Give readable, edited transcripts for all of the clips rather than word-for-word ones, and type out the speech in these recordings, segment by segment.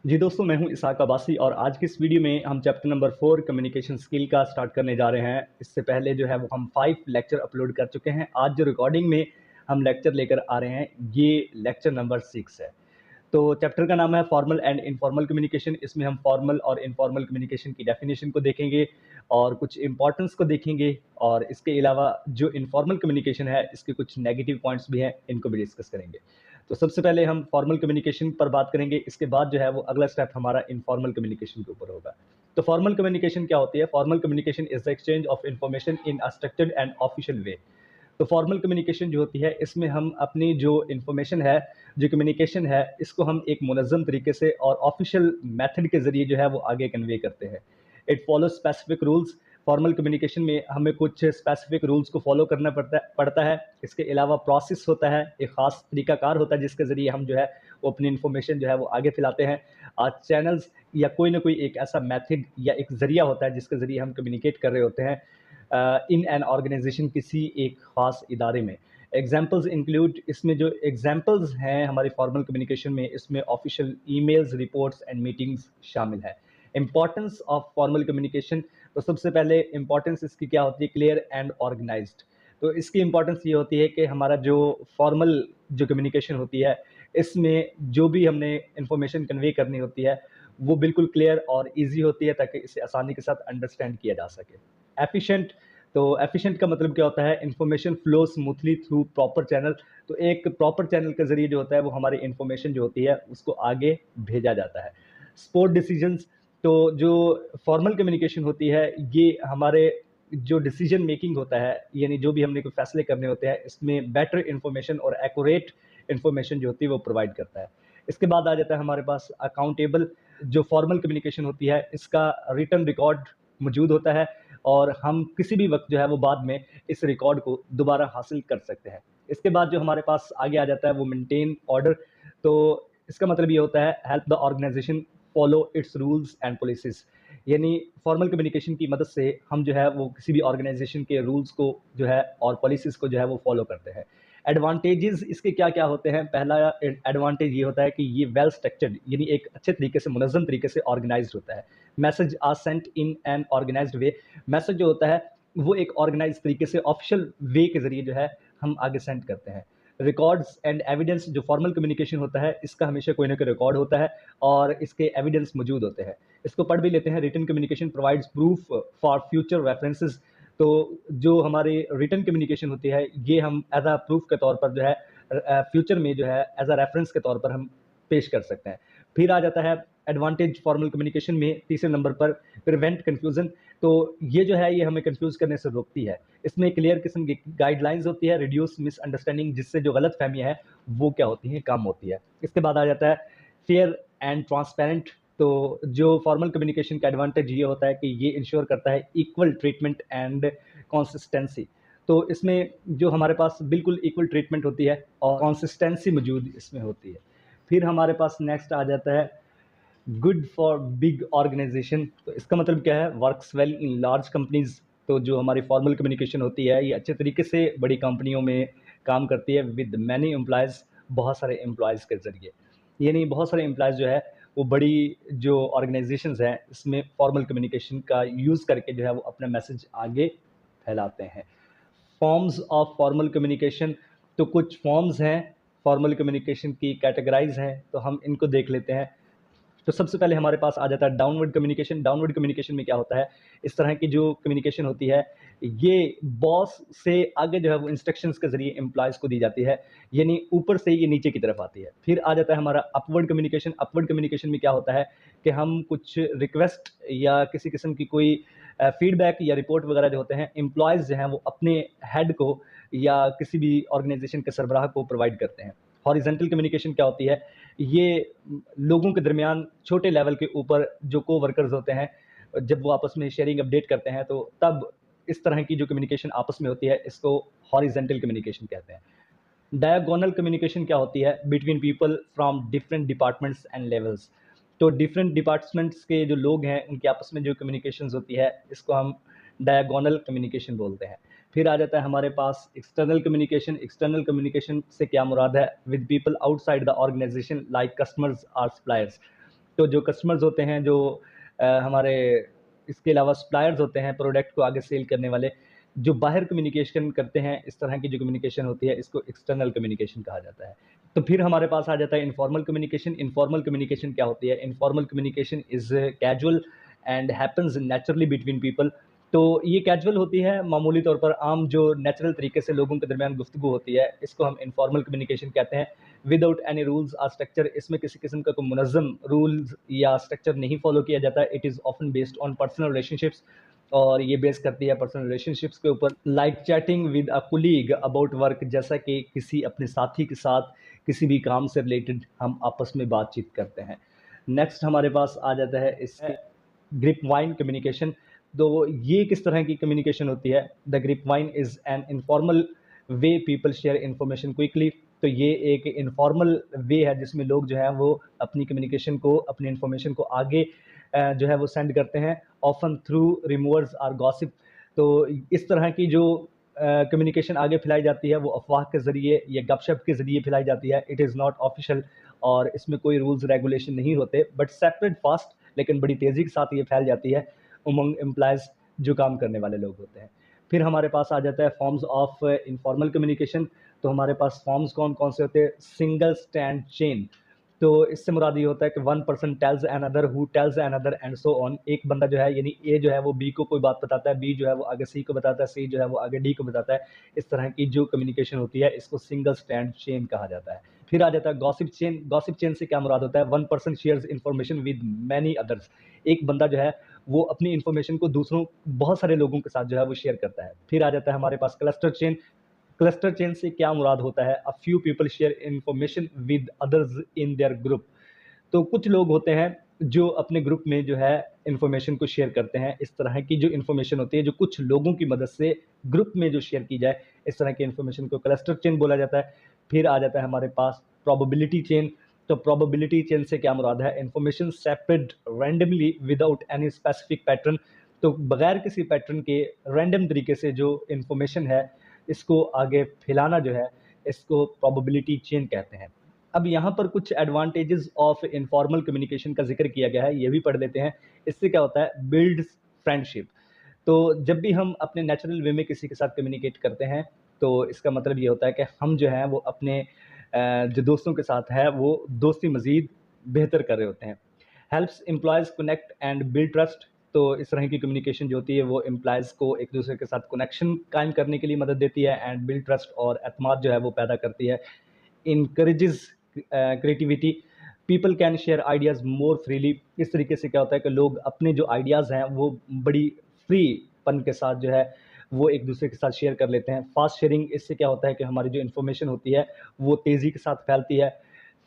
जी दोस्तों, मैं हूं इसाक अब्बासी और आज की इस वीडियो में हम चैप्टर नंबर 4 कम्युनिकेशन स्किल का स्टार्ट करने जा रहे हैं। इससे पहले जो है वो हम 5 लेक्चर अपलोड कर चुके हैं। आज जो रिकॉर्डिंग में हम लेक्चर लेकर आ रहे हैं, ये लेक्चर नंबर 6 है। तो चैप्टर का नाम है फॉर्मल एंड इनफॉर्मल कम्युनिकेशन। इसमें हम फॉर्मल और इनफॉर्मल कम्युनिकेशन की डेफिनेशन को देखेंगे और कुछ इंपॉर्टेंस को देखेंगे, और इसके अलावा जो इनफॉर्मल कम्युनिकेशन है इसके कुछ नेगेटिव पॉइंट्स भी हैं, इनको भी डिस्कस करेंगे। तो सबसे पहले हम फॉर्मल कम्युनिकेशन पर बात करेंगे, इसके बाद जो है वो अगला स्टेप हमारा इनफॉर्मल कम्युनिकेशन के ऊपर होगा। तो फॉर्मल कम्युनिकेशन क्या होती है? Formal communication is the exchange of information in a structured and official way. तो फॉर्मल कम्युनिकेशन जो होती है, इसमें हम अपनी जो इन्फॉर्मेशन है, जो कम्युनिकेशन है, इसको हम एक मुनज़्ज़म तरीके से और ऑफिशियल मेथड के ज़रिए जो है वो आगे कन्वे करते हैं। It follow specific rules. Formal communication में हमें कुछ स्पेसिफिक रूल्स को फॉलो करना पड़ता है। इसके अलावा प्रोसेस होता है, एक ख़ास तरीक़ाकार होता है जिसके ज़रिए हम जो है वो अपनी इन्फॉर्मेशन जो है वो आगे फैलाते हैं। चैनल्स या कोई ना कोई एक ऐसा मेथड या एक ज़रिया होता है जिसके ज़रिए हम कम्युनिकेट कर रहे होते हैं इन एन ऑर्गेनाइजेशन, किसी एक ख़ास इदारे में। एग्जाम्पल्स इंक्लूड, इसमें जो एग्जाम्पल्स हैं हमारी फॉर्मल कम्युनिकेशन में, इसमें official emails, reports and meetings शामिल है। इंपॉर्टेंस ऑफ फॉर्मल कम्युनिकेशन, तो सबसे पहले इंपॉर्टेंस इसकी क्या होती है? Clear and organised. तो इसकी इंपॉर्टेंस ये होती है कि हमारा जो फॉर्मल जो कम्युनिकेशन होती है, इसमें जो भी हमने इंफॉर्मेशन कन्वे करनी होती है वो बिल्कुल क्लियर और ईजी होती है, ताकि इसे आसानी के साथ अंडरस्टैंड किया जा सके। एफिशिएंट, तो एफिशिएंट का मतलब क्या होता है? Information flow smoothly through proper channel. तो एक प्रॉपर चैनल के ज़रिए जो होता है वो हमारी इन्फॉर्मेशन जो होती है उसको आगे भेजा जाता है। स्पोर्ट डिसीजंस, तो जो फॉर्मल कम्युनिकेशन होती है, ये हमारे जो डिसीजन मेकिंग होता है, यानी जो भी हमने कोई फैसले करने होते हैं, इसमें बेटर इन्फॉर्मेशन और एक्यूरेट इन्फॉर्मेशन जो होती है वो प्रोवाइड करता है। इसके बाद आ जाता है हमारे पास अकाउंटेबल। जो फॉर्मल कम्युनिकेशन होती है, इसका रिटन रिकॉर्ड मौजूद होता है और हम किसी भी वक्त जो है वो बाद में इस रिकॉर्ड को दोबारा हासिल कर सकते हैं। इसके बाद जो हमारे पास आगे आ जाता है वो मेंटेन ऑर्डर। तो इसका मतलब ये होता है help the organisation follow its rules and policies. यानी फॉर्मल कम्युनिकेशन की मदद से हम जो है वो किसी भी ऑर्गेनाइजेशन के रूल्स को जो है और पॉलिसीज को जो है वो फॉलो करते हैं। एडवांटेजेस इसके क्या क्या होते हैं? पहला एडवांटेज ये होता है कि ये वेल स्ट्रक्चर्ड, यानी एक अच्छे तरीके से, मुनज़्ज़म तरीके से ऑर्गेनाइज्ड होता है। Message are sent in an organised way. Message जो होता है वो एक ऑर्गेनाइज तरीके से ऑफिशियल वे के ज़रिए जो है हम आगे सेंड करते हैं। रिकॉर्ड्स एंड एविडेंस, जो फॉर्मल कम्युनिकेशन होता है इसका हमेशा कोई ना कोई रिकॉर्ड होता है और इसके एविडेंस मौजूद होते हैं। इसको पढ़ भी लेते हैं। Written communication provides proof for future references. तो जो हमारी रिटन कम्युनिकेशन होती है, ये हम एज अ प्रूफ के तौर पर जो है फ्यूचर में जो है एज अ रेफरेंस के तौर पर हम पेश कर सकते हैं। फिर आ जाता है एडवांटेज फॉर्मल कम्युनिकेशन में तीसरे नंबर पर प्रिवेंट कन्फ्यूजन। तो ये जो है ये हमें कंफ्यूज करने से रोकती है। इसमें क्लियर किस्म की गाइडलाइंस होती है, रिड्यूस मिसअंडरस्टैंडिंग, जिससे जो गलत फहमियाँ हैं वो क्या होती हैं, कम होती है। इसके बाद आ जाता है फेयर एंड ट्रांसपेरेंट। तो जो फॉर्मल कम्युनिकेशन का एडवांटेज ये होता है कि ये इंश्योर करता है इक्वल ट्रीटमेंट एंड कंसिस्टेंसी। तो इसमें जो हमारे पास बिल्कुल इक्वल ट्रीटमेंट होती है और कंसिस्टेंसी मौजूद इसमें होती है। फिर हमारे पास नेक्स्ट आ जाता है गुड फॉर बिग ऑर्गेनाइजेशन। तो इसका मतलब क्या है? Works well in large companies. तो जो हमारी फॉर्मल कम्युनिकेशन होती है ये अच्छे तरीके से बड़ी कंपनियों में काम करती है विद मैनी एम्प्लॉयज़, बहुत सारे एम्प्लॉयज़ के ज़रिए। यानी बहुत सारे एम्प्लॉयज़ जो है वो बड़ी जो ऑर्गेनाइजेशंस हैं इसमें फॉर्मल कम्युनिकेशन का यूज़ करके जो है वो अपना मैसेज आगे फैलाते हैं। फॉर्म्स ऑफ फॉर्मल कम्युनिकेशन, तो कुछ फॉर्म्स हैं फॉर्मल कम्युनिकेशन की, कैटेगराइज हैं, तो हम इनको देख लेते हैं। तो सबसे पहले हमारे पास आ जाता है डाउनवर्ड कम्युनिकेशन। डाउनवर्ड कम्युनिकेशन में क्या होता है? इस तरह की जो कम्युनिकेशन होती है ये बॉस से आगे जो है वो इंस्ट्रक्शंस के ज़रिए एम्प्लॉयज़ को दी जाती है, यानी ऊपर से ये नीचे की तरफ आती है। फिर आ जाता है हमारा अपवर्ड कम्युनिकेशन। अपवर्ड कम्युनिकेशन में क्या होता है कि हम कुछ रिक्वेस्ट या किसी किस्म की कोई फीडबैक या रिपोर्ट वगैरह जो होते हैं, एम्प्लॉयज़ जो हैं वो अपने हेड को या किसी भी ऑर्गेनाइजेशन के सरबराह को प्रोवाइड करते हैं। हॉरिजॉन्टल कम्युनिकेशन क्या होती है? ये लोगों के दरमियान छोटे लेवल के ऊपर जो को-वर्कर्स होते हैं, जब वो आपस में शेयरिंग अपडेट करते हैं, तो तब इस तरह की जो कम्युनिकेशन आपस में होती है, इसको हॉरिज़ॉन्टल कम्युनिकेशन कहते हैं। डायगोनल कम्युनिकेशन क्या होती है? Between people from different departments and levels. तो डिफरेंट डिपार्टमेंट्स के जो लोग हैं उनके आपस में जो कम्युनिकेशंस होती है इसको हम डायगोनल कम्युनिकेशन बोलते हैं। फिर आ जाता है हमारे पास एक्सटर्नल कम्युनिकेशन। एक्सटर्नल कम्युनिकेशन से क्या मुराद है? With people outside the organisation like customers और सप्लायर्स। तो जो कस्टमर्स होते हैं, जो हमारे इसके अलावा सप्लायर्स होते हैं प्रोडक्ट को आगे सेल करने वाले, जो बाहर कम्युनिकेशन करते हैं, इस तरह की जो कम्युनिकेशन होती है इसको एक्सटर्नल कम्युनिकेशन कहा जाता है। तो फिर हमारे पास आ जाता है इनफॉर्मल कम्युनिकेशन। इनफॉर्मल कम्युनिकेशन क्या होती है? Informal communication is casual and happens naturally between people. तो ये कैजुअल होती है, मामूली तौर पर आम जो नेचुरल तरीके से लोगों के दरमियान गुफ्तगू होती है, इसको हम इनफॉर्मल कम्युनिकेशन कहते हैं। विदाउट एनी रूल्स और स्ट्रक्चर, इसमें किसी किस्म का कोई मुनज़्ज़म रूल्स या स्ट्रक्चर नहीं फॉलो किया जाता है। It is often based on personal relationships, और ये बेस करती है पर्सनल रिलेशनशिप्स के ऊपर। Like chatting with a colleague about work, जैसा कि किसी अपने साथी के साथ किसी भी काम से रिलेटेड हम आपस में बातचीत करते हैं। नेक्स्ट हमारे पास आ जाता है इसके ग्रिप वाइन कम्युनिकेशन। तो ये किस तरह की कम्युनिकेशन होती है? The grip wine is an informal way people share information quickly. तो ये एक इनफॉर्मल वे है जिसमें लोग जो है वो अपनी कम्युनिकेशन को, अपनी इन्फॉर्मेशन को आगे जो है वो सेंड करते हैं, ऑफन थ्रू रिमूवर्स और गॉसिप। तो इस तरह की जो कम्युनिकेशन आगे फैलाई जाती है वो अफवाह के ज़रिए या गपशप के ज़रिए फैलाई जाती है। इट इज़ नॉट ऑफिशियल, और इसमें कोई रूल्स रेगुलेशन नहीं होते, बट सेपरेट फास्ट, लेकिन बड़ी तेज़ी के साथ ये फैल जाती है उमंग एम्प्लॉयज़ जो काम करने वाले लोग होते हैं। फिर हमारे पास आ जाता है फॉर्म्स ऑफ इनफॉर्मल कम्युनिकेशन। तो हमारे पास फॉर्म्स कौन कौन से होते हैं? Single stand chain. तो इससे मुराद ये होता है कि one person tales another who tells another and so on. एक बंदा जो है, यानी ए जो है वो बी को कोई बात बताता है, बी जो है वो आगे सी को बताता है, सी जो है वो आगे डी को बताता है। इस तरह की जो कम्युनिकेशन होती है इसको सिंगल स्टैंड चेन कहा जाता है। फिर आ जाता है गॉसिप चेन। गॉसिप चेन से क्या मुराद होता है? One person shares information with many others. एक बंदा जो है वो अपनी इन्फॉर्मेशन को दूसरों, बहुत सारे लोगों के साथ जो है वो शेयर करता है। फिर आ जाता है हमारे पास क्लस्टर चेन। क्लस्टर चेन से क्या मुराद होता है? A few people share information with others in their group. तो कुछ लोग होते हैं जो अपने ग्रुप में जो है इन्फॉर्मेशन को शेयर करते हैं। इस तरह की जो इन्फॉर्मेशन होती है, जो कुछ लोगों की मदद से ग्रुप में जो शेयर की जाए, इस तरह की इन्फॉर्मेशन को क्लस्टर चेन बोला जाता है। फिर आ जाता है हमारे पास प्रोबेबिलिटी चेन। तो प्रोबेबिलिटी चेन से क्या मुराद है? Information separate randomly without any specific pattern. तो बगैर किसी पैटर्न के रैंडम तरीके से जो इन्फॉर्मेशन है इसको आगे फैलाना जो है, इसको प्रोबेबिलिटी चेन कहते हैं। अब यहाँ पर कुछ एडवांटेजेस ऑफ इनफॉर्मल कम्युनिकेशन का जिक्र किया गया है, ये भी पढ़ लेते हैं। इससे क्या होता है? Builds friendship. तो जब भी हम अपने नेचुरल वे में किसी के साथ कम्युनिकेट करते हैं, तो इसका मतलब ये होता है कि हम जो हैं वो अपने जो दोस्तों के साथ है वो दोस्ती मज़ीद बेहतर कर रहे होते हैं। Helps employees connect and build trust. तो इस तरह की कम्युनिकेशन जो होती है वो एम्प्लॉयज़ को एक दूसरे के साथ कनेक्शन कायम करने के लिए मदद देती है, एंड बिल्ड ट्रस्ट, और एतमाद जो है वो पैदा करती है। Encourages creativity. People can share ideas more freely. इस तरीके से क्या होता है कि लोग अपने जो आइडियाज़ हैं वो बड़ी फ्रीपन के साथ जो है वो एक दूसरे के साथ शेयर कर लेते हैं। फास्ट शेयरिंग, इससे क्या होता है कि हमारी जो इन्फॉर्मेशन होती है वो तेज़ी के साथ फैलती है।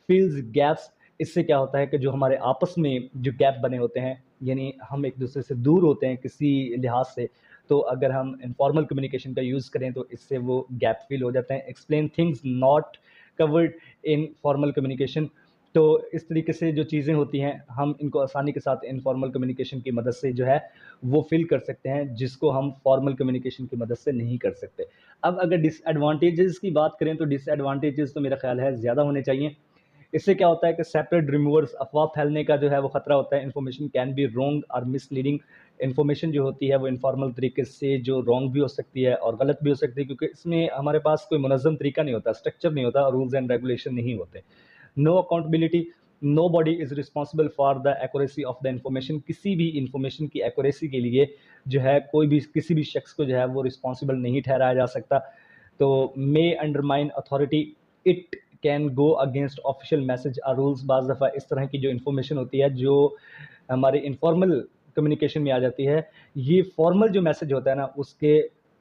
फिल्स गैप्स, इससे क्या होता है कि जो हमारे आपस में जो गैप बने होते हैं, यानी हम एक दूसरे से दूर होते हैं किसी लिहाज से, तो अगर हम इनफॉर्मल कम्युनिकेशन का यूज़ करें तो इससे वो गैप फिल हो जाते हैं। Explain things not covered in formal communication. तो इस तरीके से जो चीज़ें होती हैं हम इनको आसानी के साथ इनफॉर्मल कम्युनिकेशन की मदद से जो है वो फिल कर सकते हैं, जिसको हम फॉर्मल कम्युनिकेशन की मदद से नहीं कर सकते। अब अगर डिसएडवांटेजेस की बात करें तो डिसएडवांटेजेस तो मेरा ख्याल है ज़्यादा होने चाहिए। इससे क्या होता है कि सेपरेट रिमूवर्स, अफवाह फैलने का जो है वो खतरा होता है। इन्फॉर्मेशन कैन बी रॉन्ग और मिसलीडिंग। इन्फॉर्मेशन जो होती है वो इनफॉर्मल तरीके से जो रॉन्ग भी हो सकती है और गलत भी हो सकती है, क्योंकि इसमें हमारे पास कोई मुनज़्ज़म तरीका नहीं होता, स्ट्रक्चर नहीं होता, रूल्स एंड रेगुलेशन नहीं होते। No accountability. No body is responsible for the accuracy of the information. किसी भी इन्फॉर्मेशन की एक्यूरेसी के लिए जो है कोई भी, किसी भी शख्स को जो है वो रिस्पॉन्सिबल नहीं ठहराया जा सकता। तो may undermine authority. It can go against official message और रूल्स। बाज़ दफ़ा इस तरह की जो इन्फॉर्मेशन होती है जो हमारे इनफॉर्मल कम्युनिकेशन में आ जाती है, ये फॉर्मल जो मैसेज होता है ना उसके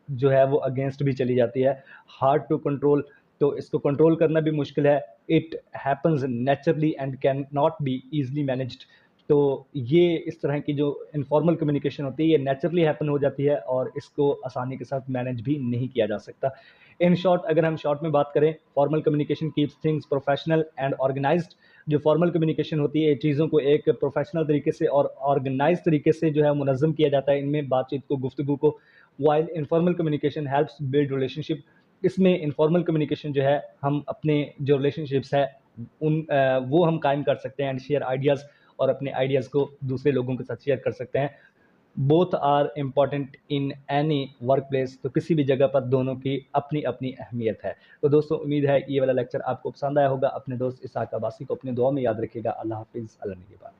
जो है वो अगेंस्ट भी चली जाती है। Hard to control. तो इसको कंट्रोल करना भी मुश्किल है। It happens naturally and can not be easily managed. तो ये इस तरह की जो इनफॉर्मल कम्युनिकेशन होती है ये नेचुरली हैपन हो जाती है और इसको आसानी के साथ मैनेज भी नहीं किया जा सकता। इन शॉर्ट, अगर हम शॉर्ट में बात करें, formal communication keeps things professional and organised. जो फॉर्मल कम्युनिकेशन होती है चीज़ों को एक प्रोफेशनल तरीके से और ऑर्गेनाइज तरीके से जो है मुनज़्ज़म किया जाता है इनमें बातचीत को, गुफ्तगू को। While informal communication helps build relationship. इसमें इनफॉर्मल कम्युनिकेशन जो है हम अपने जो रिलेशनशिप्स है वो हम कायम कर सकते हैं, एंड शेयर आइडियाज़, और अपने आइडियाज़ को दूसरे लोगों के साथ शेयर कर सकते हैं। Both are important in any work place, तो किसी भी जगह पर दोनों की अपनी अपनी अहमियत है। तो दोस्तों उम्मीद है ये वाला लेक्चर आपको पसंद आया होगा। अपने दोस्त इसाक अब्बासी को अपने दुआ में याद रखिएगा। अल्लाह हाफिज़, अल्लाह निगहबान।